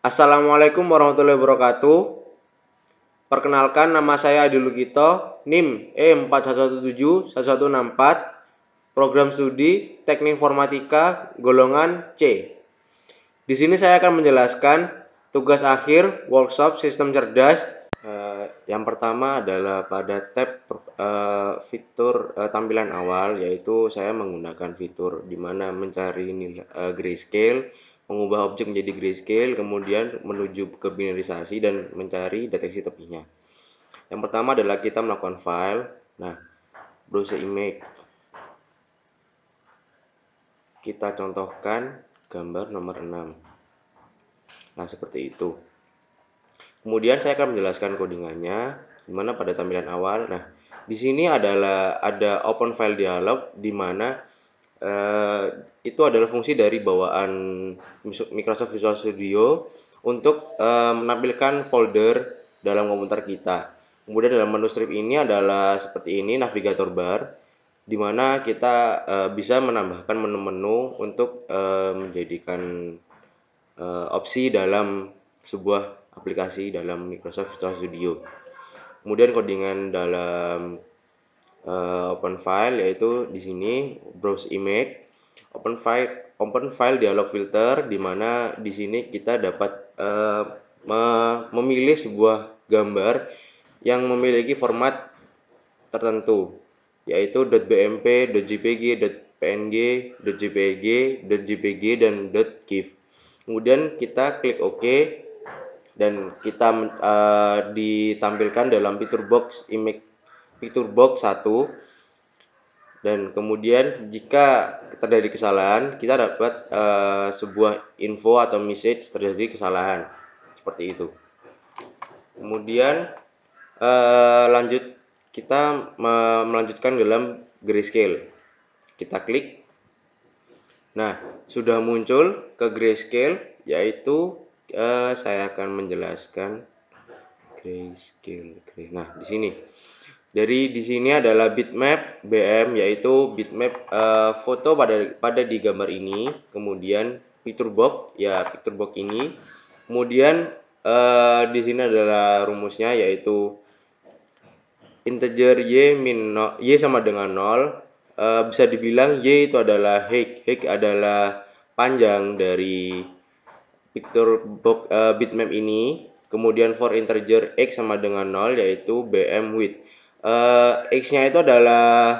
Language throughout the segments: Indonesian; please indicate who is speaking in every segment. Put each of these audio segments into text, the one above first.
Speaker 1: Assalamualaikum warahmatullahi wabarakatuh. Perkenalkan, nama saya Adi Lukito, NIM E41171164, program studi Teknik Informatika golongan C. Di sini saya akan menjelaskan tugas akhir workshop sistem cerdas. Yang pertama adalah pada tab fitur tampilan awal, yaitu saya menggunakan fitur di mana mencari nilai grayscale, mengubah objek menjadi grayscale, kemudian menuju ke binarisasi dan mencari deteksi tepinya. Yang pertama adalah kita melakukan file. Nah, browse image. Kita contohkan gambar nomor 6. Nah, seperti itu. Kemudian saya akan menjelaskan codingannya, di mana pada tampilan awal. Nah, di sini ada open file dialog, di mana itu adalah fungsi dari bawaan Microsoft Visual Studio untuk menampilkan folder dalam komputer kita. Kemudian dalam menu strip ini adalah seperti ini, navigator bar, di mana kita bisa menambahkan menu-menu untuk menjadikan opsi dalam sebuah aplikasi dalam Microsoft Visual Studio. Kemudian codingan dalam open file yaitu di sini browse image, open file dialog filter, di mana di sini kita dapat memilih sebuah gambar yang memiliki format tertentu, yaitu .bmp, .jpg, .png, .jpg, .jpg, dan .gif. Kemudian kita klik OK dan kita ditampilkan dalam picture box 1. Dan kemudian jika terjadi kesalahan, kita dapat sebuah info atau message terjadi kesalahan seperti itu. Kemudian lanjut, kita melanjutkan dalam grayscale. Kita klik. Nah, sudah muncul ke grayscale, yaitu saya akan menjelaskan grayscale. Nah, di sini. Dari di sini adalah bitmap BM, yaitu bitmap foto pada di gambar ini. Kemudian picture box, ya picture box ini. Kemudian di sini adalah rumusnya, yaitu integer y sama dengan 0. Bisa dibilang y itu adalah height adalah panjang dari picture box bitmap ini. Kemudian for integer x sama dengan 0, yaitu bm width. X-nya itu adalah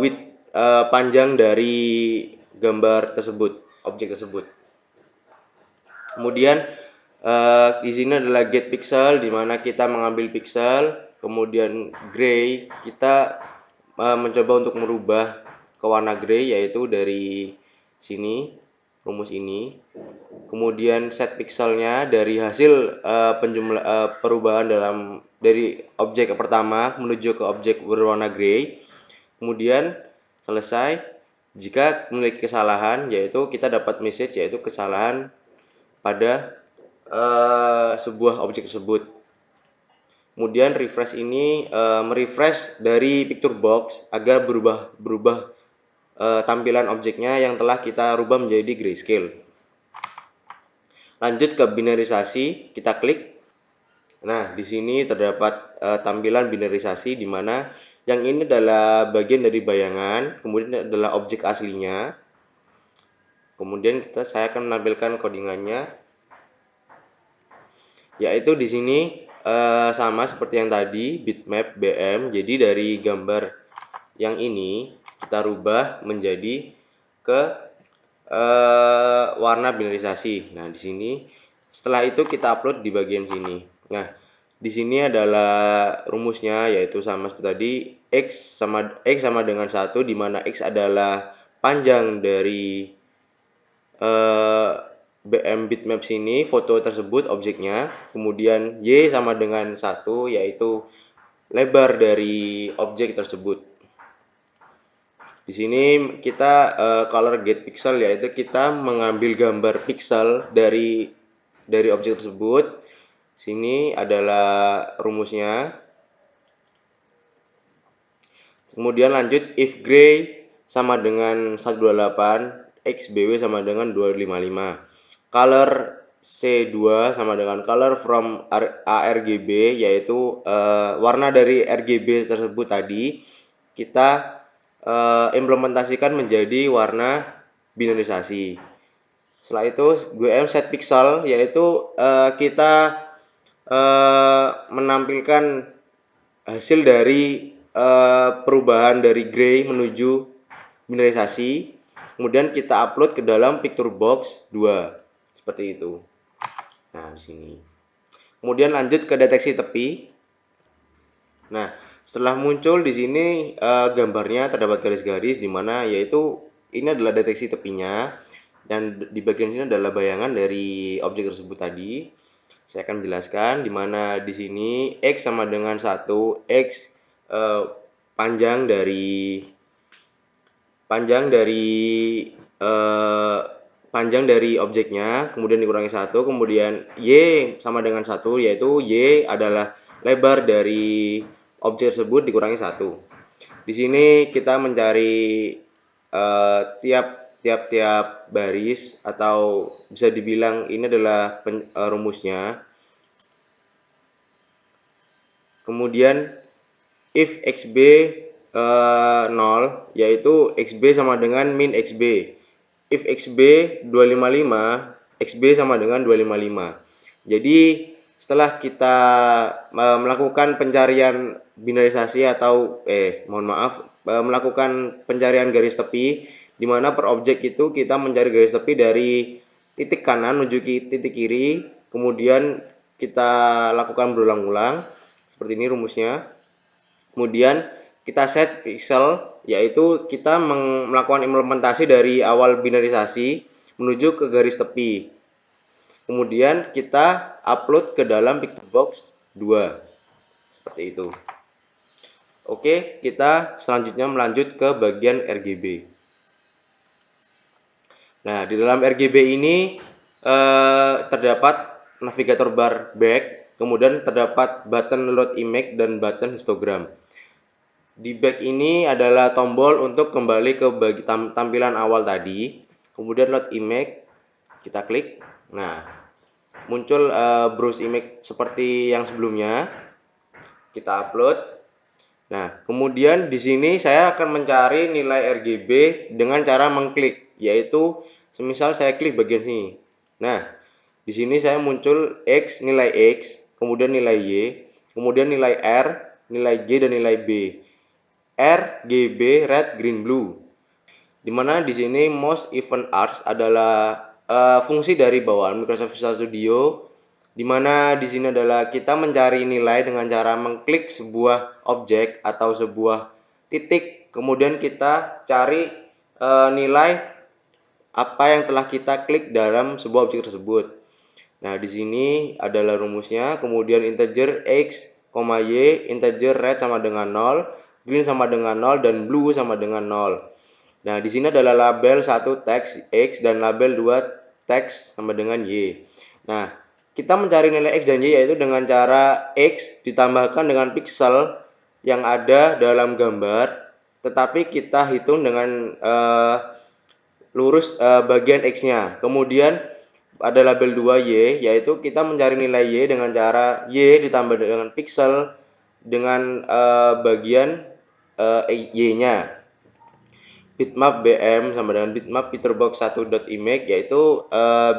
Speaker 1: width panjang dari gambar tersebut, objek tersebut. Kemudian di sini adalah get pixel, di mana kita mengambil pixel. Kemudian gray, kita mencoba untuk merubah ke warna gray, yaitu dari sini, rumus ini. Kemudian set pixelnya dari hasil perubahan dari objek pertama menuju ke objek berwarna gray. Kemudian selesai. Jika memiliki kesalahan, yaitu kita dapat message, yaitu kesalahan pada sebuah objek tersebut. Kemudian refresh ini merefresh dari picture box agar berubah tampilan objeknya yang telah kita rubah menjadi grayscale. Lanjut ke binarisasi, kita klik. Nah, di sini terdapat tampilan binarisasi, di mana yang ini adalah bagian dari bayangan, kemudian adalah objek aslinya. Kemudian saya akan menampilkan codingannya, yaitu di sini sama seperti yang tadi, bitmap BM. Jadi dari gambar yang ini kita rubah menjadi ke warna binarisasi. Nah, di sini setelah itu kita upload di bagian sini. Nah, di sini adalah rumusnya, yaitu sama seperti tadi, x sama dengan 1, di mana x adalah panjang dari BM bitmap sini, foto tersebut objeknya. Kemudian y sama dengan 1, yaitu lebar dari objek tersebut. Di sini kita color get pixel, yaitu kita mengambil gambar pixel dari objek tersebut. Sini adalah rumusnya. Kemudian lanjut, if gray sama dengan 128, x bw sama dengan 255. Color C2 sama dengan color from ARGB, yaitu warna dari RGB tersebut tadi kita implementasikan menjadi warna binarisasi. Setelah itu GWM set pixel, yaitu kita menampilkan hasil dari perubahan dari gray menuju binarisasi, kemudian kita upload ke dalam picture box 2 seperti itu. Nah, di sini. Kemudian lanjut ke deteksi tepi. Nah, setelah muncul di sini gambarnya terdapat garis-garis di mana yaitu ini adalah deteksi tepinya, dan di bagian sini adalah bayangan dari objek tersebut tadi. Saya akan menjelaskan di mana di sini X sama dengan 1, X panjang dari objeknya, kemudian dikurangi 1, kemudian Y sama dengan 1, yaitu Y adalah lebar dari objek tersebut dikurangi 1. Di sini kita mencari tiap-tiap baris, atau bisa dibilang ini adalah rumusnya. Kemudian if xb 0, yaitu xb sama dengan min xb. If xb 255, xb sama dengan 255. Jadi setelah kita melakukan pencarian binarisasi atau melakukan pencarian garis tepi, di mana per objek itu kita mencari garis tepi dari titik kanan menuju titik kiri, kemudian kita lakukan berulang-ulang seperti ini rumusnya. Kemudian kita set pixel, yaitu kita melakukan implementasi dari awal binarisasi menuju ke garis tepi. Kemudian kita upload ke dalam picture box 2 seperti itu. Oke, kita selanjutnya melanjut ke bagian RGB. Nah, di dalam RGB ini terdapat navigator bar back, kemudian terdapat button load image dan button histogram. Di back ini adalah tombol untuk kembali ke tampilan awal tadi. Kemudian load image, kita klik. Nah, muncul browse image seperti yang sebelumnya. Kita upload. Nah, kemudian di sini saya akan mencari nilai RGB dengan cara mengklik, yaitu semisal saya klik bagian sini. Nah, di sini saya muncul nilai X, kemudian nilai Y, kemudian nilai R, nilai G, dan nilai B. RGB red, green, blue. Dimana di sini most event arcs adalah fungsi dari bawaan Microsoft Visual Studio, dimana di sini adalah kita mencari nilai dengan cara mengklik sebuah objek atau sebuah titik, kemudian kita cari nilai apa yang telah kita klik dalam sebuah objek tersebut. Nah, di sini adalah rumusnya, kemudian integer X, Y, integer red sama dengan 0, green sama dengan 0, dan blue sama dengan 0. Nah, di sini adalah label 1 teks X dan label 2 teks sama dengan Y. Nah, kita mencari nilai X dan Y yaitu dengan cara X ditambahkan dengan pixel yang ada dalam gambar, tetapi kita hitung dengan lurus bagian X-nya. Kemudian ada label 2Y, yaitu kita mencari nilai Y dengan cara Y ditambah dengan pixel dengan bagian Y-nya. Bitmap BM sama dengan bitmap picturebox 1.image, yaitu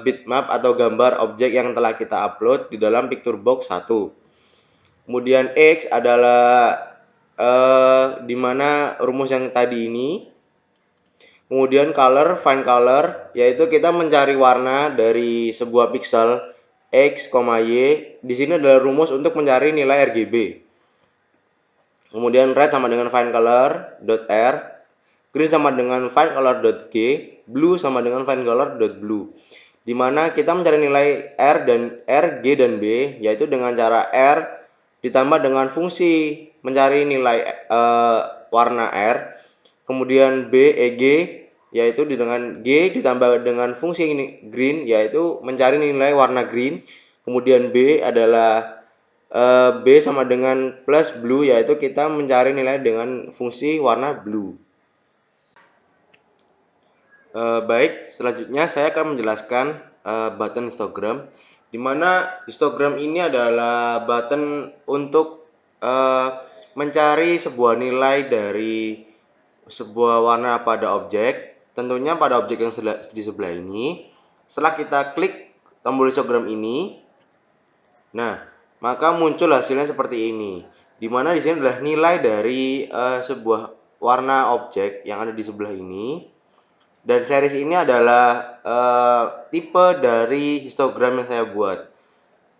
Speaker 1: bitmap atau gambar objek yang telah kita upload di dalam picturebox 1. Kemudian X adalah di mana rumus yang tadi ini. Kemudian color, find color, yaitu kita mencari warna dari sebuah pixel X, Y. Di sini adalah rumus untuk mencari nilai RGB. Kemudian red sama dengan find color .r, green sama dengan find color .g, blue sama dengan find color .blue. Di mana kita mencari nilai R, G, dan B, yaitu dengan cara R ditambah dengan fungsi mencari nilai warna R, kemudian B, G, yaitu dengan G ditambah dengan fungsi ini green, yaitu mencari nilai warna green. Kemudian B adalah B sama dengan plus blue, yaitu kita mencari nilai dengan fungsi warna blue. Baik, selanjutnya saya akan menjelaskan button histogram, dimana histogram ini adalah button untuk mencari sebuah nilai dari sebuah warna pada objek, tentunya pada objek yang di sebelah ini. Setelah kita klik tombol histogram ini, nah maka muncul hasilnya seperti ini, dimana di sini adalah nilai dari sebuah warna objek yang ada di sebelah ini. Dan series ini adalah tipe dari histogram yang saya buat.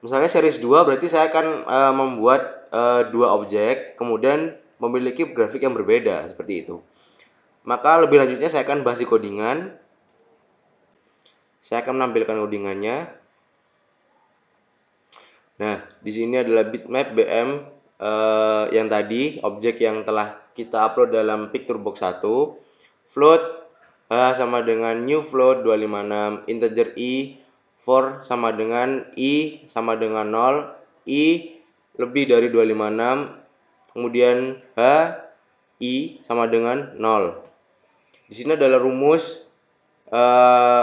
Speaker 1: Misalnya series 2 berarti saya akan membuat dua objek, kemudian memiliki grafik yang berbeda, seperti itu. Maka lebih lanjutnya saya akan bahas di codingan. Saya akan menampilkan codingannya. Nah, di sini adalah bitmap BM yang tadi, objek yang telah kita upload dalam Picturebox 1. Float H sama dengan new float 256, integer I 4 sama dengan I sama dengan 0, I lebih dari 256, kemudian H I sama dengan 0. Di sini adalah rumus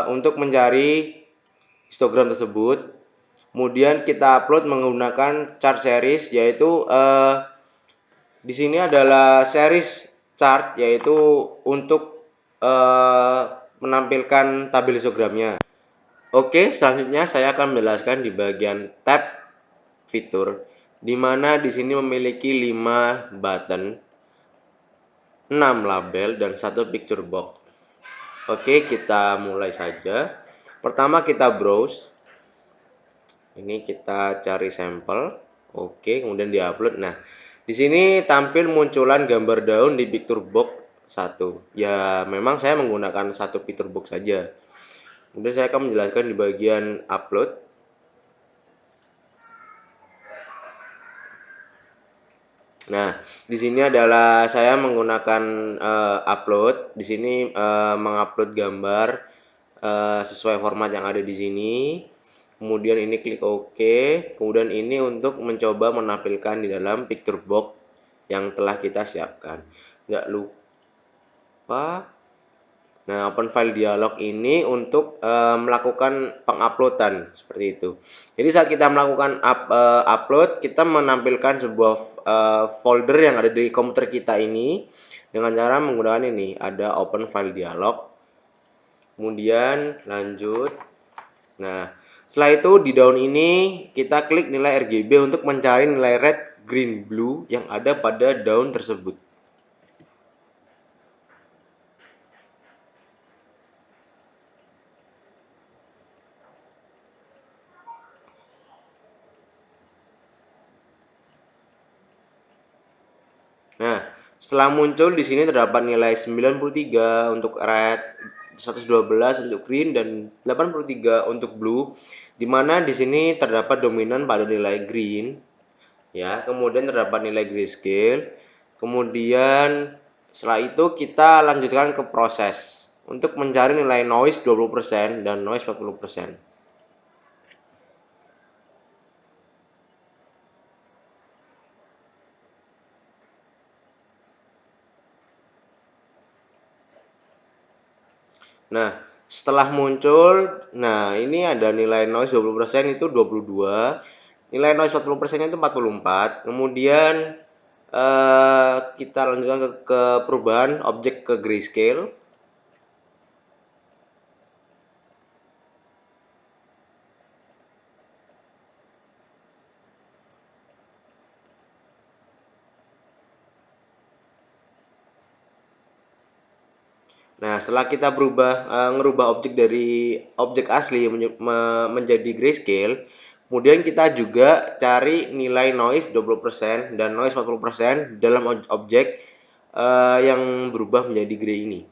Speaker 1: untuk mencari histogram tersebut. Kemudian kita upload menggunakan chart series, yaitu di sini adalah series chart, yaitu untuk menampilkan tabel histogramnya. Oke, selanjutnya saya akan menjelaskan di bagian tab fitur, di mana di sini memiliki 5 button, 6 label, dan 1 picture box. Oke, kita mulai saja. Pertama kita browse. Ini kita cari sampel. Oke, kemudian diupload. Nah, di sini tampil munculan gambar daun di Picturebox 1. Ya, memang saya menggunakan satu Picturebox saja. Kemudian saya akan menjelaskan di bagian upload. Nah, di sini adalah saya menggunakan upload. Di sini mengupload gambar sesuai format yang ada di sini. Kemudian ini klik OK. Kemudian ini untuk mencoba menampilkan di dalam Picturebox yang telah kita siapkan. Nggak lupa. Nah, open file dialog ini untuk melakukan penguploadan seperti itu. Jadi saat kita melakukan upload, kita menampilkan sebuah folder yang ada di komputer kita ini dengan cara menggunakan ini, ada open file dialog. Kemudian lanjut. Nah, setelah itu di daun ini kita klik nilai RGB untuk mencari nilai red, green, blue yang ada pada daun tersebut. Nah, setelah muncul di sini terdapat nilai 93 untuk red, 112 untuk green, dan 83 untuk blue, di mana di sini terdapat dominan pada nilai green, ya. Kemudian terdapat nilai grayscale. Kemudian setelah itu kita lanjutkan ke proses untuk mencari nilai noise 20% dan noise 40%. Nah, setelah muncul, nah ini ada nilai noise 20% itu 22, nilai noise 40% itu 44. Kemudian kita lanjutkan ke perubahan objek ke grayscale. Nah, setelah kita ngerubah objek dari objek asli menjadi grayscale, kemudian kita juga cari nilai noise 20% dan noise 40% dalam objek yang berubah menjadi gray ini.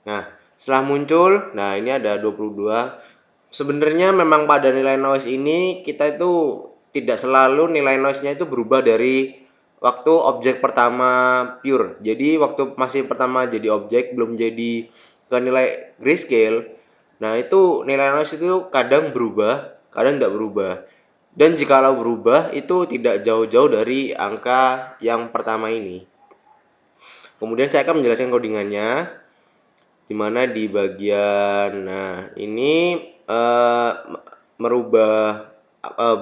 Speaker 1: Nah, setelah muncul, nah ini ada 22. Sebenarnya memang pada nilai noise ini kita itu tidak selalu nilai noise-nya itu berubah dari waktu objek pertama pure. Jadi waktu masih pertama jadi objek, belum jadi ke nilai grayscale, nah itu nilai noise itu kadang berubah, kadang tidak berubah. Dan jikalau berubah itu tidak jauh-jauh dari angka yang pertama ini. Kemudian saya akan menjelaskan codingannya, dimana di bagian ini merubah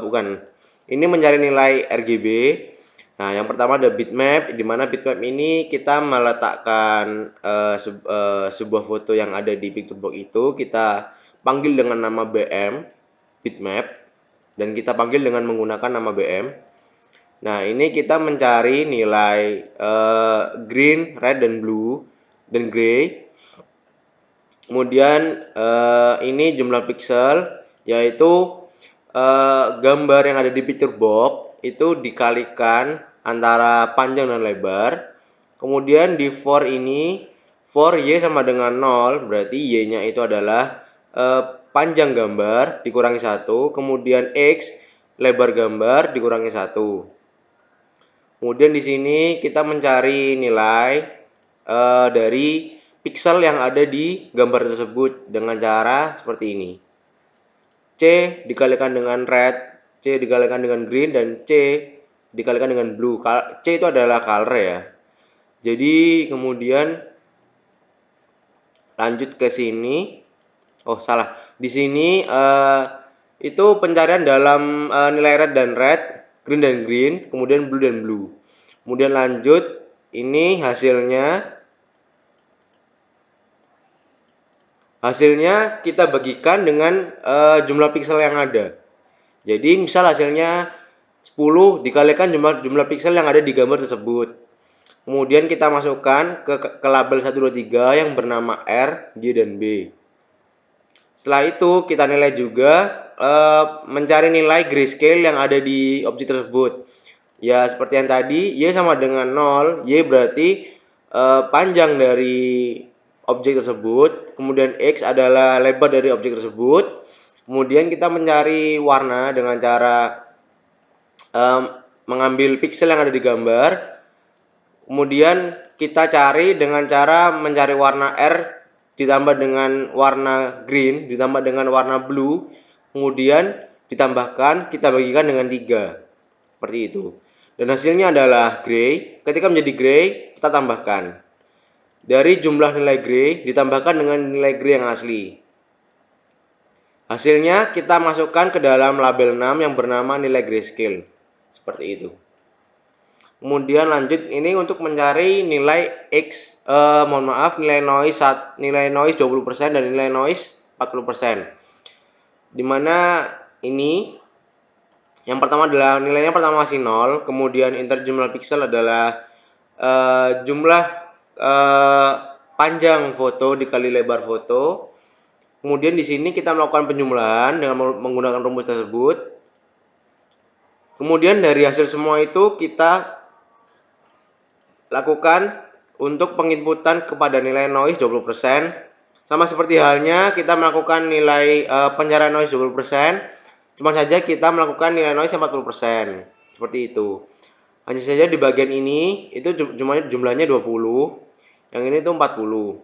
Speaker 1: bukan, ini mencari nilai RGB. Nah, yang pertama ada bitmap, di mana bitmap ini kita meletakkan sebuah foto yang ada di picturebox itu, kita panggil dengan nama BM bitmap, dan kita panggil dengan menggunakan nama BM. Nah, ini kita mencari nilai green, red, dan blue, dan gray. Kemudian ini jumlah pixel, yaitu gambar yang ada di picture box itu dikalikan antara panjang dan lebar. Kemudian di for ini, for y sama dengan 0, berarti y-nya itu adalah panjang gambar dikurangi 1, kemudian x lebar gambar dikurangi 1. Kemudian di sini kita mencari nilai dari pixel yang ada di gambar tersebut dengan cara seperti ini. C dikalikan dengan red, C dikalikan dengan green, dan C dikalikan dengan blue. C itu adalah color ya. Jadi kemudian lanjut ke sini. Oh, salah. Di sini itu pencarian dalam nilai red dan red, green dan green, kemudian blue dan blue. Kemudian lanjut, ini hasilnya kita bagikan dengan jumlah pixel yang ada. Jadi misal hasilnya 10 dikalikan jumlah pixel yang ada di gambar tersebut. Kemudian kita masukkan ke label 123 yang bernama R, G, dan B. Setelah itu kita nilai juga mencari nilai grayscale yang ada di objek tersebut. Ya seperti yang tadi, Y sama dengan 0, Y berarti panjang dari objek tersebut, kemudian X adalah lebar dari objek tersebut. Kemudian kita mencari warna dengan cara mengambil pixel yang ada di gambar. Kemudian kita cari dengan cara mencari warna R ditambah dengan warna green ditambah dengan warna blue, kemudian ditambahkan, kita bagikan dengan 3. Seperti itu. Dan hasilnya adalah gray. Ketika menjadi gray, kita tambahkan. Dari jumlah nilai gray ditambahkan dengan nilai gray yang asli. Hasilnya kita masukkan ke dalam label 6 yang bernama nilai grayscale. Seperti itu. Kemudian lanjut ini untuk mencari nilai X, nilai noise 20% dan nilai noise 40%. Dimana ini yang pertama adalah nilainya pertama masih 0, kemudian inter jumlah pixel adalah jumlah panjang foto dikali lebar foto. Kemudian di sini kita melakukan penjumlahan dengan menggunakan rumus tersebut. Kemudian dari hasil semua itu kita lakukan untuk penginputan kepada nilai noise 20%. Sama seperti halnya kita melakukan nilai pencarian noise 20%, cuma saja kita melakukan nilai noise 40%. Seperti itu. Hanya saja di bagian ini itu jumlahnya 20, yang ini tuh 40.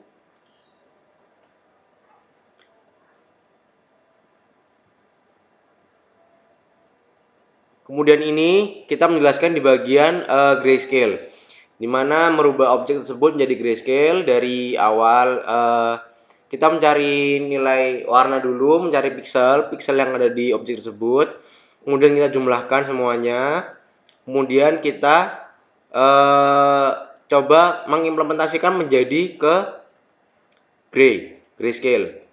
Speaker 1: Kemudian ini kita menjelaskan di bagian grayscale, di mana merubah objek tersebut menjadi grayscale. Dari awal kita mencari nilai warna dulu, mencari pixel yang ada di objek tersebut, kemudian kita jumlahkan semuanya, kemudian kita coba mengimplementasikan menjadi ke grayscale.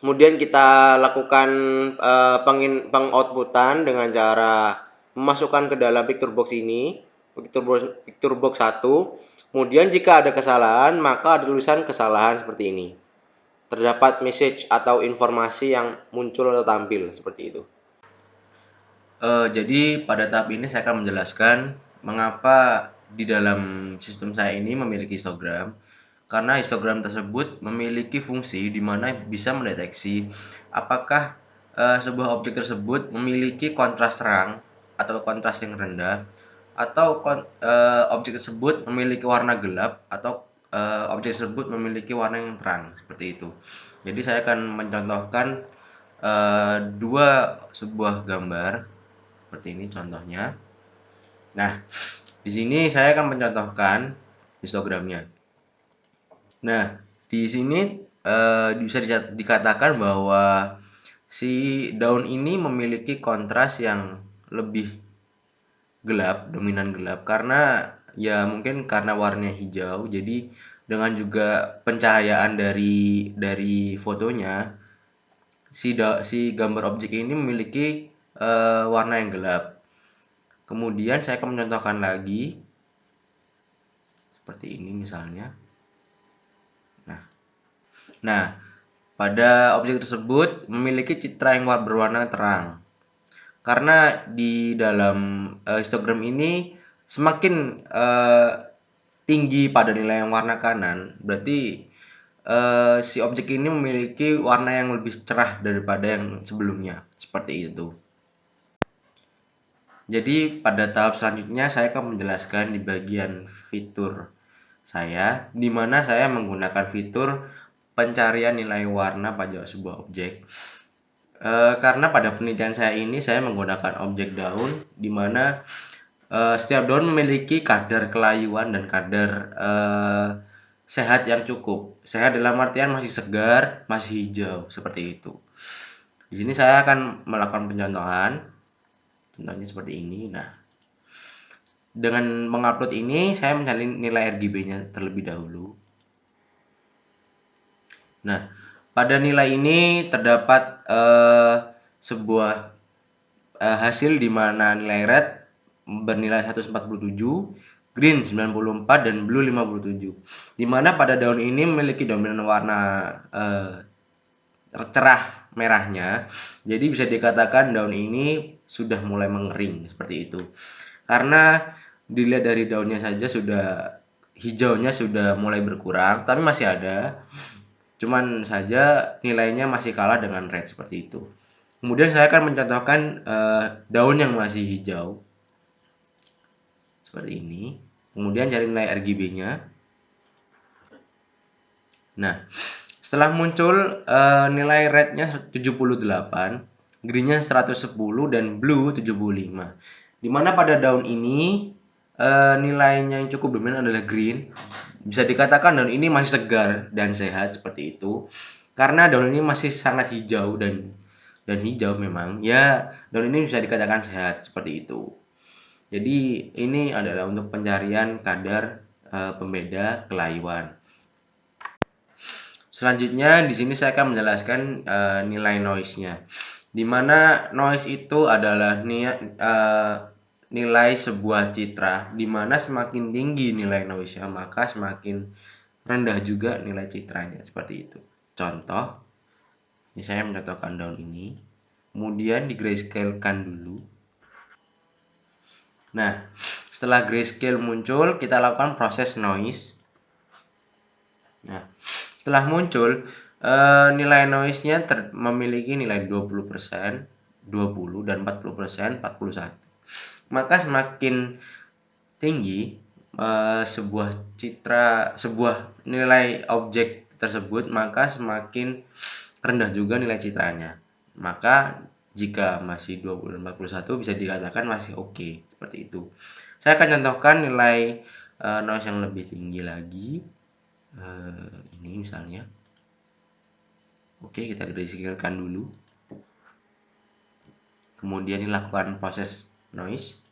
Speaker 1: Kemudian kita lakukan pengoutputan dengan cara memasukkan ke dalam picturebox ini, picturebox 1. Kemudian jika ada kesalahan, maka ada tulisan kesalahan seperti ini. Terdapat message atau informasi yang muncul atau tampil seperti itu. Jadi pada tahap ini saya akan menjelaskan mengapa di dalam sistem saya ini memiliki histogram. Karena histogram tersebut memiliki fungsi di mana bisa mendeteksi apakah sebuah objek tersebut memiliki kontras terang atau kontras yang rendah, atau objek tersebut memiliki warna gelap atau objek tersebut memiliki warna yang terang seperti itu. Jadi saya akan mencontohkan dua sebuah gambar seperti ini contohnya. Nah, di sini saya akan mencontohkan histogramnya. Nah, di sini bisa dikatakan bahwa si daun ini memiliki kontras yang lebih gelap, dominan gelap karena ya mungkin karena warnanya hijau. Jadi dengan juga pencahayaan dari fotonya si gambar objek ini memiliki warna yang gelap. Kemudian saya akan mencontohkan lagi seperti ini misalnya. Nah, pada objek tersebut memiliki citra yang berwarna terang. Karena di dalam histogram ini semakin tinggi pada nilai yang warna kanan, berarti si objek ini memiliki warna yang lebih cerah daripada yang sebelumnya, seperti itu. Jadi pada tahap selanjutnya saya akan menjelaskan di bagian fitur saya, di mana saya menggunakan fitur pencarian nilai warna pada sebuah objek. Karena pada penelitian saya ini saya menggunakan objek daun, di mana setiap daun memiliki kadar kelayuan dan kadar sehat yang cukup. Sehat dalam artian masih segar, masih hijau, seperti itu. Di sini saya akan melakukan pencontohan. Contohnya seperti ini. Nah, dengan mengupload ini saya mencari nilai RGB-nya terlebih dahulu. Nah, pada nilai ini terdapat sebuah hasil di mana nilai red bernilai 147, green 94, dan blue 57. Di mana pada daun ini memiliki dominan warna cerah merahnya. Jadi bisa dikatakan daun ini sudah mulai mengering seperti itu. Karena dilihat dari daunnya saja sudah hijaunya sudah mulai berkurang, tapi masih ada. Cuman saja nilainya masih kalah dengan red seperti itu. Kemudian saya akan mencontohkan daun yang masih hijau seperti ini. Kemudian cari nilai RGB-nya. Nah, setelah muncul nilai red-nya 78, green-nya 110, dan blue 75. Dimana pada daun ini nilainya yang cukup dominan adalah green. Bisa dikatakan daun ini masih segar dan sehat seperti itu. Karena daun ini masih sangat hijau dan hijau memang. Ya, daun ini bisa dikatakan sehat seperti itu. Jadi ini adalah untuk pencarian kadar pembeda kelayuan. Selanjutnya di sini saya akan menjelaskan nilai noise-nya. Di mana noise itu adalah nilai sebuah citra, di mana semakin tinggi nilai noise-nya, maka semakin rendah juga nilai citranya, seperti itu. Contoh, ini saya mencontohkan daun ini, kemudian di grayscale-kan dulu. Nah, setelah grayscale muncul, kita lakukan proses noise. Nah, setelah muncul, nilai noise-nya memiliki nilai 20%, 20, dan 40%, 41. Maka semakin tinggi sebuah nilai objek tersebut, maka semakin rendah juga nilai citranya. Maka jika masih 20 dan 41 bisa dikatakan masih oke, seperti itu. Saya akan contohkan nilai noise yang lebih tinggi lagi. Ini misalnya. Oke, kita grayscale-kan dulu. Kemudian dilakukan proses noise.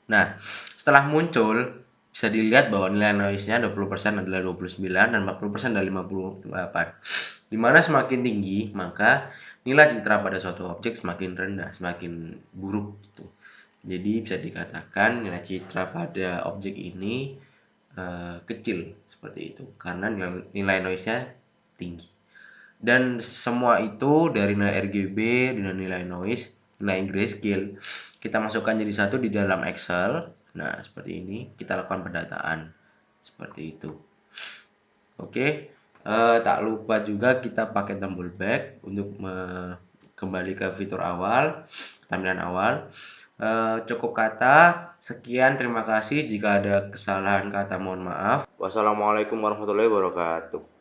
Speaker 1: Nah, setelah muncul bisa dilihat bahwa nilai noise-nya 20% adalah 29 dan 40% adalah 58. Dimana semakin tinggi, maka nilai citra pada suatu objek semakin rendah, semakin buruk gitu. Jadi bisa dikatakan nilai citra pada objek ini kecil seperti itu karena nilai noise-nya tinggi. Dan semua itu dari nilai RGB dengan nilai noise, nilai grayscale kita masukkan jadi satu di dalam Excel. Nah, seperti ini kita lakukan pendataan seperti itu. Oke, tak lupa juga kita pakai tombol back untuk kembali ke fitur awal, tampilan awal. Cukup kata, sekian, terima kasih. Jika ada kesalahan kata mohon maaf. Wassalamualaikum warahmatullahi wabarakatuh.